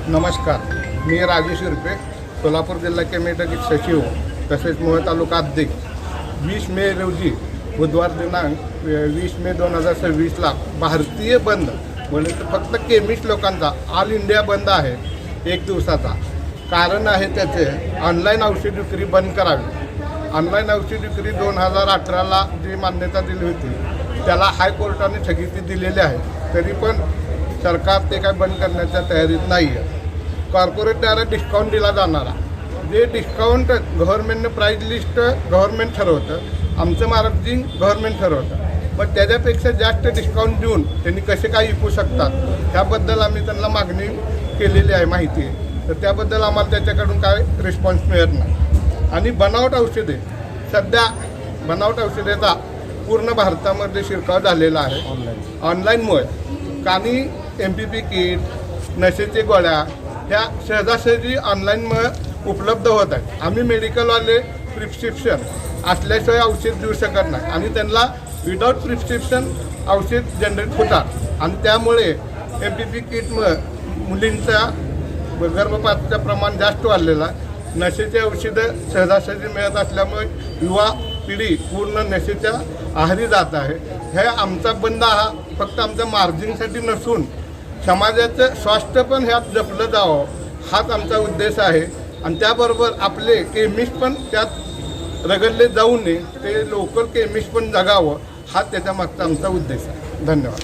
नमस्कार, मी राजेश शिरपे, सोलापूर जिल्हा केमिकल सचिव तसेच मोहोळ तालुका अध्यक्ष. 20 मे रोजी बुधवार दिनांक 20 मे 2026ला भारतीय बंद म्हणजे फक्त केमिस्ट लोकांचा ऑल इंडिया बंद आहे 1 दिवसाचा. कारण आहे त्याचे ऑनलाईन औषध विक्री बंद करावी. ऑनलाईन औषध विक्री 2018ला जी मान्यता दिली होती त्याला हायकोर्टाने स्थगिती दिलेली आहे. तरी पण सरकार ते काय बंद करण्याच्या तयारीत नाही आहे. कॉर्पोरेटद्वारा डिस्काउंट दिला जाणारा जे डिस्काउंट गव्हर्नमेंटनं प्राईज लिस्ट गव्हर्नमेंट ठरवतं, आमचं मार्जिन गव्हर्नमेंट ठरवतं. पण त्याच्यापेक्षा जास्त डिस्काउंट देऊन त्यांनी कसे काय विकू शकतात त्याबद्दल आम्ही त्यांना मागणी केलेली आहे माहिती आहे. तर त्याबद्दल आम्हाला त्याच्याकडून काय रिस्पॉन्स मिळत नाही. आणि बनावट औषधे सध्या बनावट औषधेचा पूर्ण भारतामध्ये शिरकाव झालेला आहे ऑनलाईनमुळे. आणि MPP किट, नशेचे गोळ्या ह्या सहजासहजी ऑनलाईनमुळे उपलब्ध होत आहेत. आम्ही मेडिकलवाले प्रिस्क्रिप्शन असल्याशिवाय औषध देऊ शकत नाही आणि त्यांना विदाऊट प्रिस्क्रिप्शन औषध जनरेट होतात. आणि त्यामुळे MPP किटमुळे मुलींचा गर्भपाताचं प्रमाण जास्त वाढलेलं आहे. नशेचे औषधं सहजासहजी मिळत असल्यामुळे युवा पिढी पूर्ण नशेच्या आहारी जात आहे. हे आमचा बंद हा फक्त आमच्या मार्जिनसाठी नसून समाजाचं स्वास्थ्य पण ह्यात जपलं जावं हाच आमचा उद्देश आहे. आणि त्याबरोबर आपले केमिस्ट पण त्यात रगडले जाऊ नये, ते लोकल केमिस्ट पण जगावं हा त्याच्या मागचा आमचा उद्देश आहे. धन्यवाद.